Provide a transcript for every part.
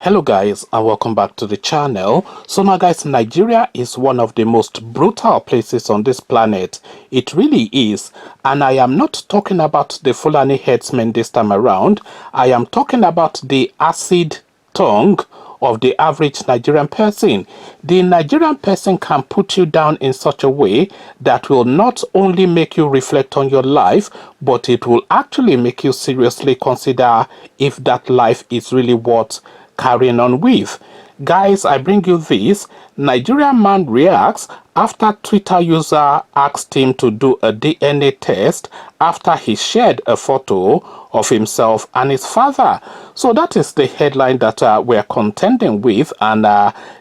Hello guys, and welcome back to the channel. So now guys, Nigeria is one of the most brutal places on this planet. It really is. And I am not talking about the Fulani herdsmen this time around. I am talking about the acid tongue of the average Nigerian person. The Nigerian person can put you down in such a way that will not only make you reflect on your life, but it will actually make you seriously consider if that life is really worth carrying on with. Guys, I bring you this. Nigerian man reacts after Twitter user asked him to do a DNA test after he shared a photo of himself and his father. So that is the headline that we're contending with, and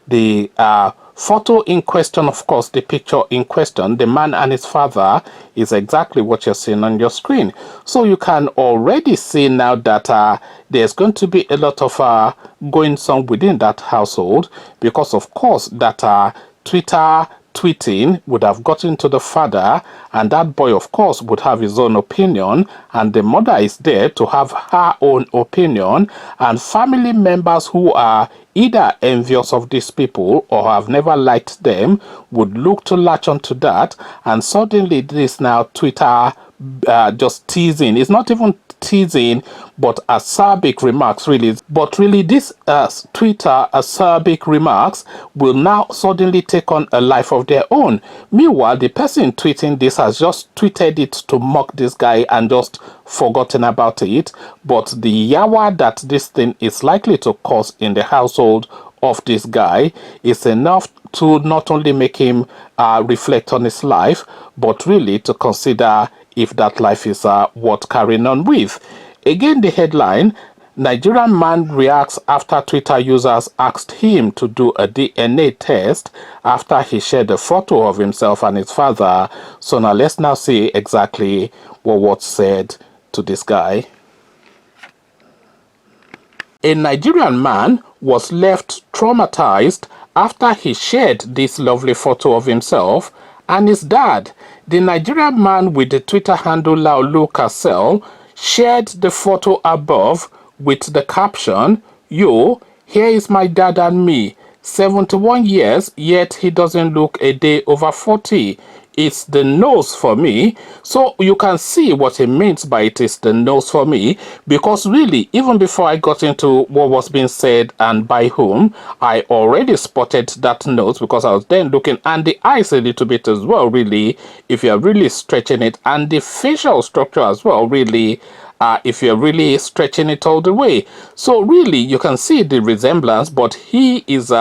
the photo in question, of course, the picture in question, the man and his father, is exactly what you're seeing on your screen. So you can already see now that there's going to be a lot of goings on within that household, because of course that Twitter tweeting would have gotten to the father, and that boy of course would have his own opinion, and the mother is there to have her own opinion, and family members who are either envious of these people or have never liked them would look to latch onto that, and suddenly this now Twitter just teasing. It's not even teasing, but acerbic remarks really. But really this Twitter acerbic remarks will now suddenly take on a life of their own. Meanwhile, the person tweeting this has just tweeted it to mock this guy and just forgotten about it. But the yawa that this thing is likely to cause in the household of this guy is enough to not only make him reflect on his life, but really to consider if that life is worth carrying on with. Again, the headline: Nigerian man reacts after Twitter users asked him to do a DNA test after he shared a photo of himself and his father. So now let's now see exactly what was said to this guy. A Nigerian man was left traumatized after he shared this lovely photo of himself and his dad. The Nigerian man with the Twitter handle Laulu Cassell shared the photo above with the caption, "Yo, here is my dad and me, 71 years, yet he doesn't look a day over 40. It's the nose for me." So you can see what he means by it is the nose for me, because really, even before I got into what was being said and by whom, I already spotted that nose, because I was then looking, and the eyes a little bit as well, really, if you're really stretching it, and the facial structure as well, really, if you're really stretching it all the way. So really, you can see the resemblance, but he is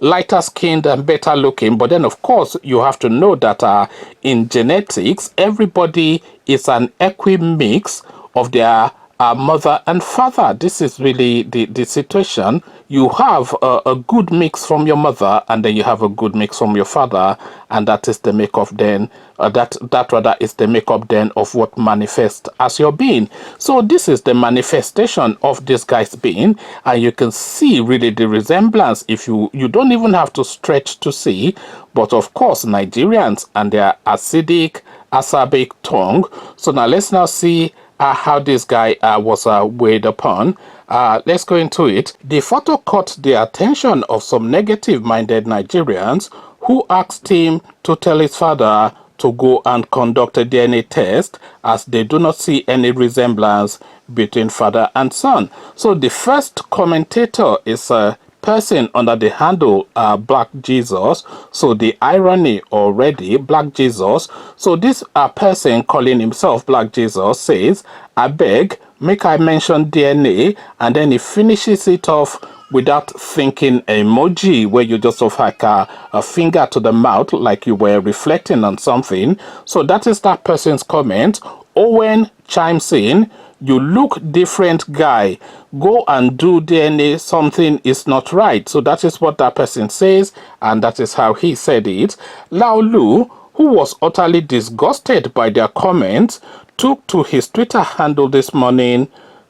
lighter skinned and better looking. But then of course you have to know that in genetics, everybody is an mix of their mother and father. This is really the situation. You have a good mix from your mother, and then you have a good mix from your father, and that is the makeup then that rather is the makeup then of what manifests as your being. So this is the manifestation of this guy's being, and you can see really the resemblance. If you don't even have to stretch to see. But of course, Nigerians and their acerbic tongue. So now let's now see how this guy was weighed upon. Let's go into it. The photo caught the attention of some negative-minded Nigerians who asked him to tell his father to go and conduct a DNA test, as they do not see any resemblance between father and son. So the first commentator is a person under the handle Black Jesus. So the irony already, Black Jesus. So this person calling himself Black Jesus says, "I beg, make I mention DNA," and then he finishes it off without thinking emoji, where you just have like a finger to the mouth, like you were reflecting on something. So that is that person's comment. Owen chimes in, "You look different, guy. Go and do DNA. Something is not right." So that is what that person says, and that is how he said it. Laulu, who was utterly disgusted by their comments, took to his Twitter handle this morning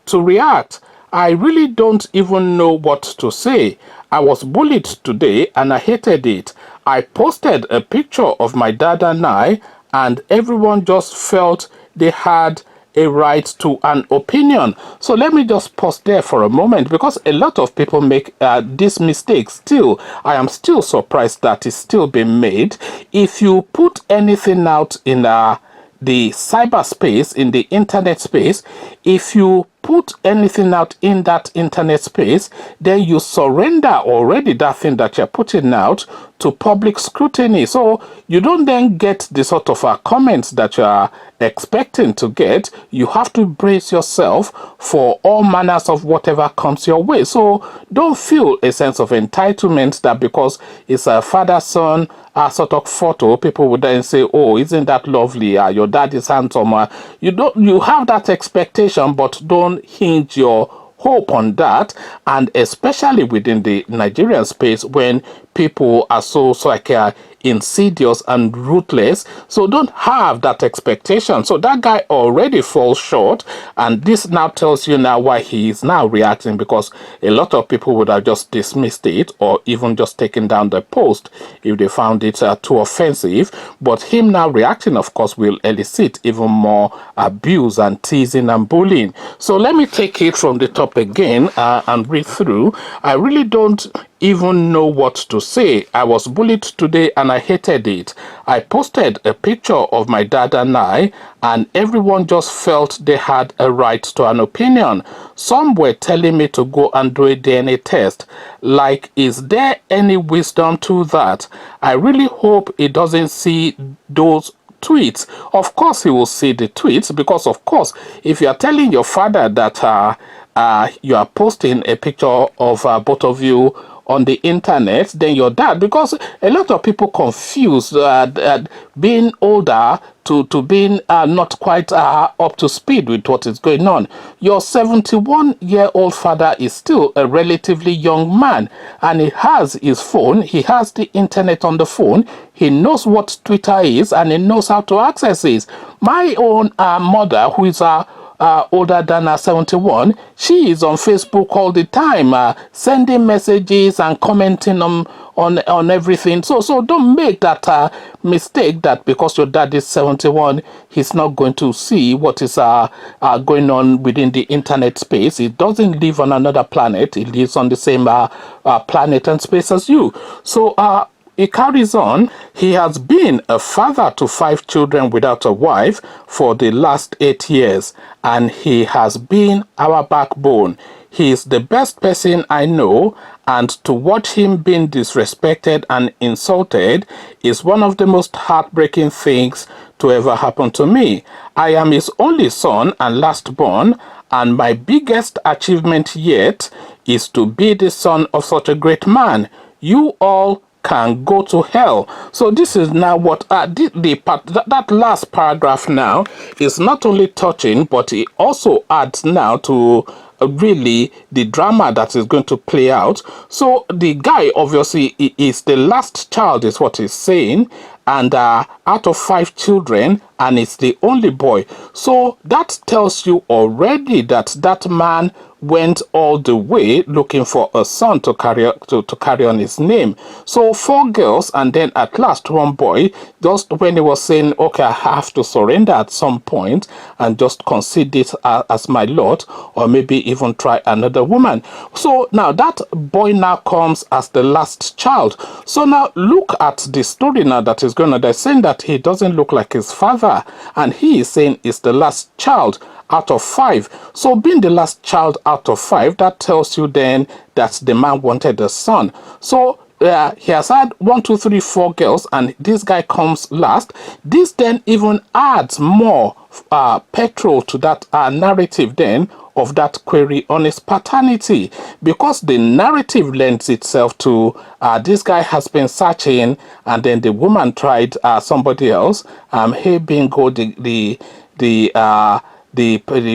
to react. "I really don't even know what to say. I was bullied today and I hated it. I posted a picture of my dad and I, and everyone just felt they had a right to an opinion. So let me just pause there for a moment, because a lot of people make this mistake still. I am still surprised that it's still being made. If you put anything out in the cyberspace, in the internet space, if you put anything out in that internet space, then you surrender already that thing that you're putting out to public scrutiny. So you don't then get the sort of comments that you are expecting to get. You have to brace yourself for all manners of whatever comes your way. So don't feel a sense of entitlement that because it's a father-son sort of photo, people would then say, oh, isn't that lovely? Your dad is handsome. You have that expectation, but don't hinge your hope on that. And especially within the Nigerian space, when people are so like insidious and ruthless, so don't have that expectation. So that guy already falls short, and this now tells you now why he is now reacting, because a lot of people would have just dismissed it or even just taken down the post if they found it too offensive. But him now reacting, of course, will elicit even more abuse and teasing and bullying. So let me take it from the top again and read through. I really don't even know what to say. I was bullied today and I hated it. I posted a picture of my dad and I, and everyone just felt they had a right to an opinion. Some were telling me to go and do a DNA test. Like, is there any wisdom to that? I really hope he doesn't see those tweets. Of course he will see the tweets, because of course if you are telling your father that you are posting a picture of both of you on the internet, then your dad, because a lot of people confuse being older to being not quite up to speed with what is going on. Your 71-year-old father is still a relatively young man, and he has his phone, he has the internet on the phone, he knows what Twitter is, and he knows how to access it. My own mother, who is older than 71, she is on Facebook all the time, sending messages and commenting on everything. So don't make that mistake that because your dad is 71, he's not going to see what is going on within the internet space. He doesn't live on another planet. He lives on the same planet and space as you. So he carries on. He has been a father to 5 children without a wife for the last 8 years, and he has been our backbone. He is the best person I know, and to watch him being disrespected and insulted is one of the most heartbreaking things to ever happen to me. I am his only son and last born, and my biggest achievement yet is to be the son of such a great man. You all can go to hell. So this is now what that last paragraph now is not only touching, but it also adds now to really the drama that is going to play out. So the guy obviously is the last child, is what he's saying, and out of 5 children, and it's the only boy. So that tells you already that that man went all the way looking for a son to carry on his name. So 4 girls and then at last 1 boy, just when he was saying, okay, I have to surrender at some point and just concede it as my lot, or maybe even try another woman. So now that boy now comes as the last child. So now look at the story now that is going on. They're saying that he doesn't look like his father, and he is saying it's the last child out of 5. So being the last child out of 5, that tells you then that the man wanted a son. So he has had 1, 2, 3, 4 girls, and this guy comes last. This then even adds more petrol to that narrative then of that query on his paternity, because the narrative lends itself to this guy has been searching, and then the woman tried somebody else. Hey bingo, the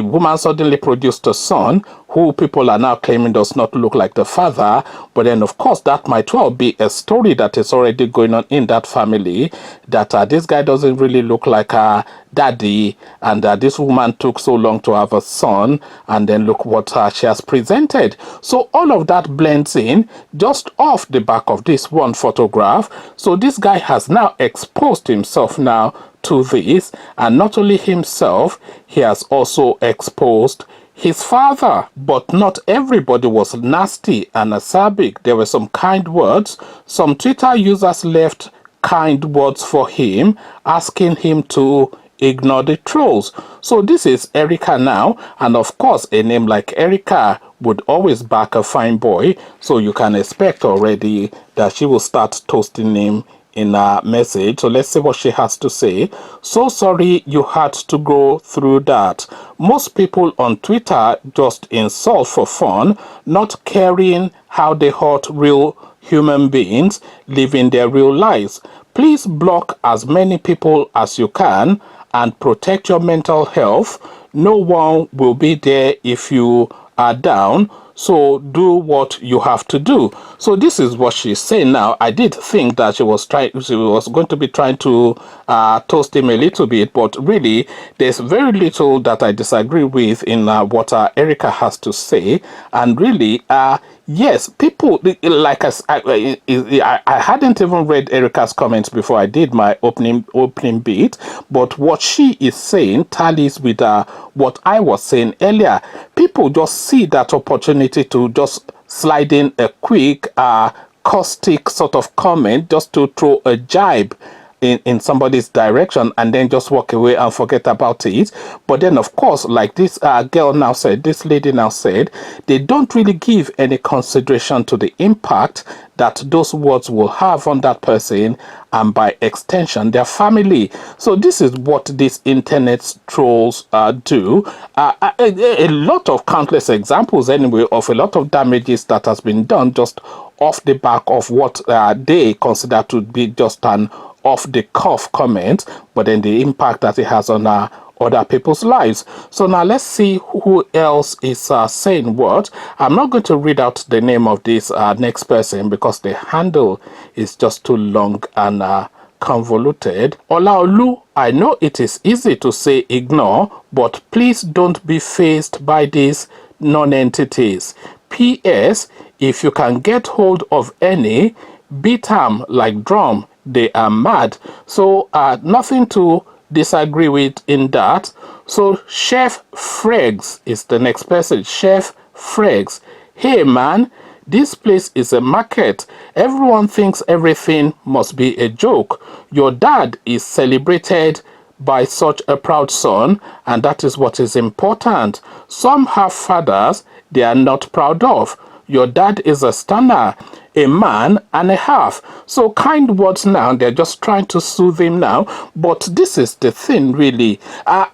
woman suddenly produced a son who people are now claiming does not look like the father. But then, of course, that might well be a story that is already going on in that family, that this guy doesn't really look like her daddy, and this woman took so long to have a son, and then look what she has presented. So all of that blends in just off the back of this one photograph. So this guy has now exposed himself now to this, and not only himself, he has also exposed his father. But not everybody was nasty and acerbic. There were some kind words. Some Twitter users left kind words for him, asking him to ignore the trolls. So this is Erica now, and of course a name like Erica would always back a fine boy, so you can expect already that she will start toasting him in a message. So let's see what she has to say. So sorry you had to go through that. Most people on Twitter just insult for fun, not caring how they hurt real human beings living their real lives. Please block as many people as you can and protect your mental health. No one will be there if you are down, so do what you have to do. So this is what she's saying now. I did think that she was going to be trying to toast him a little bit, but really there's very little that I disagree with in what Erica has to say. And really yes, people like us. I hadn't even read Erica's comments before I did my opening bit, but what she is saying tallies with what I was saying earlier. People just see that opportunity to just slide in a quick caustic sort of comment just to throw a jibe in somebody's direction and then just walk away and forget about it. But then of course, like this girl now said, this lady now said, they don't really give any consideration to the impact that those words will have on that person and by extension their family. So this is what these internet trolls do. A lot of countless examples anyway of a lot of damages that has been done just off the back of what they consider to be just an off the cuff comment, but then the impact that it has on other people's lives. So now let's see who else is saying what. I'm not going to read out the name of this next person because the handle is just too long and convoluted. Olaolu, I know it is easy to say ignore, but please don't be faced by these non-entities. P.S. If you can get hold of any, beat them like drum. They are mad. So nothing to disagree with in that. So Chef Freggs is the next person. Chef Freggs. Hey man, this place is a market. Everyone thinks everything must be a joke. Your dad is celebrated by such a proud son, and that is what is important. Some have fathers they are not proud of. Your dad is a stunner, a man and a half. So kind words now, they're just trying to soothe him now. But this is the thing really.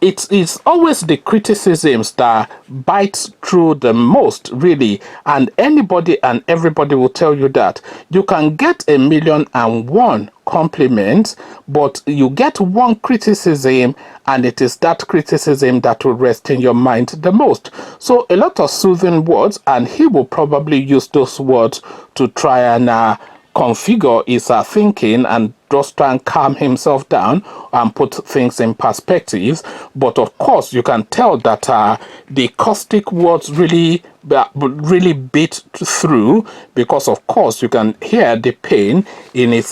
It's always the criticisms that bites through the most really. And anybody and everybody will tell you that. You can get 1,000,001 compliments, but you get one criticism and it is that criticism that will rest in your mind the most. So a lot of soothing words, and he will probably use those words to try and configure his thinking and just try and calm himself down and put things in perspective. But of course you can tell that the caustic words really beat through, because of course you can hear the pain in his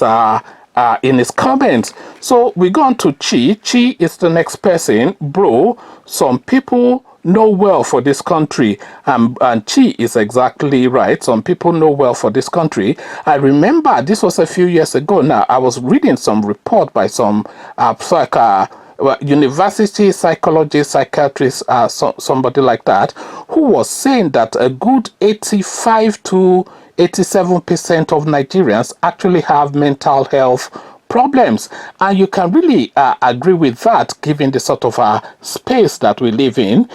comments. So we go on to Chi. Chi is the next person. Bro, some people know well for this country, and Chi is exactly right. Some people know well for this country. I remember this was a few years ago now. I was reading some report by some university psychologist, psychiatrist, somebody like that, who was saying that a good 85 to 87% of Nigerians actually have mental health problems. And you can really agree with that, given the sort of space that we live in.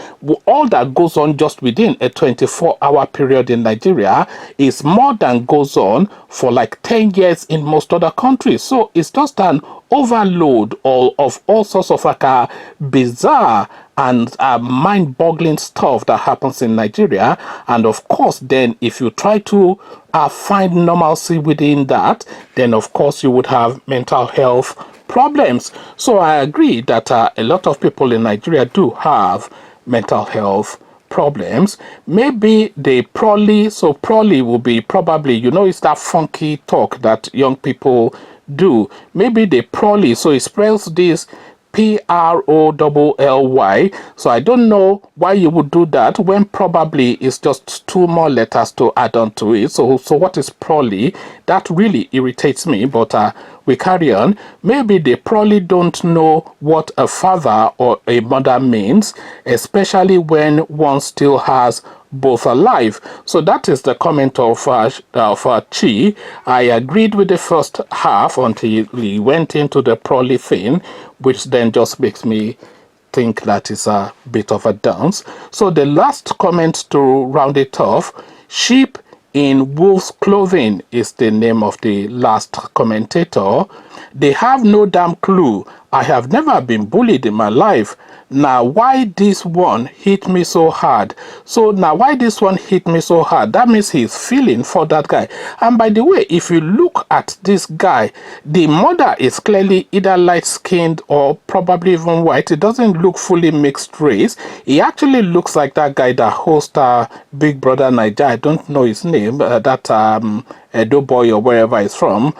All that goes on just within a 24-hour period in Nigeria is more than goes on for like 10 years in most other countries. So it's just an overload of all sorts of like bizarre and mind-boggling stuff that happens in Nigeria. And of course, then if you try to find normalcy within that, then of course you would have mental health problems. So I agree that a lot of people in Nigeria do have mental health problems. Maybe they probably will be probably, it's that funky talk that young people do. Maybe they probably, so it spells this Prolly. So I don't know why you would do that when probably it's just two more letters to add on to it. So what is probably? That really irritates me, but we carry on. Maybe they probably don't know what a father or a mother means, especially when one still has both alive. So that is the comment of Chi. I agreed with the first half until he went into the probably thing, which then just makes me think that is a bit of a dance. So the last comment to round it off, sheep in wolf's clothing is the name of the last commentator. They have no damn clue. I have never been bullied in my life. Now why this one hit me so hard? So now why this one hit me so hard? That means he's feeling for that guy. And by the way, if you look at this guy, the mother is clearly either light-skinned or probably even white. It doesn't look fully mixed race. He actually looks like that guy that hosts Big Brother Nigeria. I don't know his name. Edo boy or wherever he's from.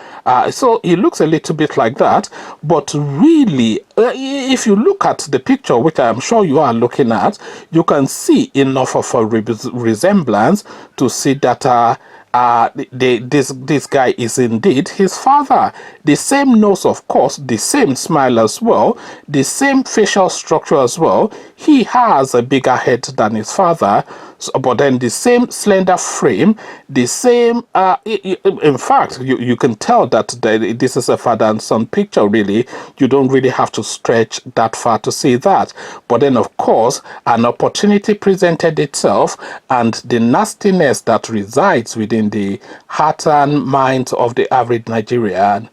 So he looks a little bit like that. But really, if you look at the picture, which I'm sure you are looking at, you can see enough of a resemblance to see that this guy is indeed his father. The same nose, of course, the same smile as well, the same facial structure as well. He has a bigger head than his father, but then the same slender frame, the same in fact, you can tell that this is a father and son picture. Really, you don't really have to stretch that far to see that. But then, of course, an opportunity presented itself, and the nastiness that resides within the heart and mind of the average Nigerian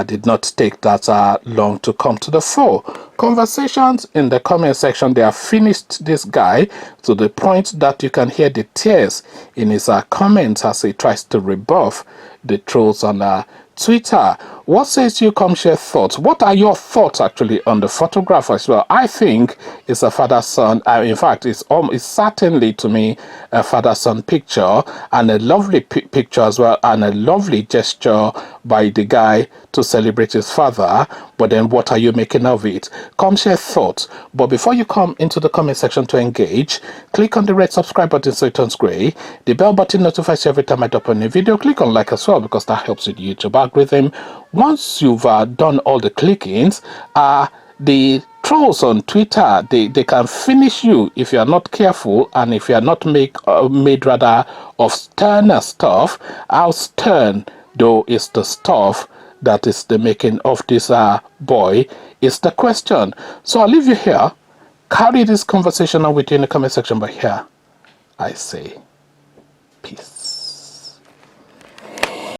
did not take that long to come to the fore. Conversations in the comment section, they have finished this guy to the point that you can hear the tears in his comments as he tries to rebuff the trolls on Twitter. What says you? Come share thoughts. What are your thoughts actually on the photograph as well? I think it's a father-son. In fact, it's certainly to me a father-son picture, and a lovely picture as well, and a lovely gesture by the guy to celebrate his father. But then what are you making of it? Come share thoughts. But before you come into the comment section to engage, click on the red subscribe button so it turns gray. The bell button notifies you every time I drop a new video. Click on like as well, because that helps with YouTube algorithm. Once you've done all the clickings, the trolls on Twitter, they can finish you if you are not careful, and if you are not made rather of sterner stuff. How stern though is the stuff that is the making of this boy is the question. So I'll leave you here. Carry this conversation on with you in the comment section, but here I say peace.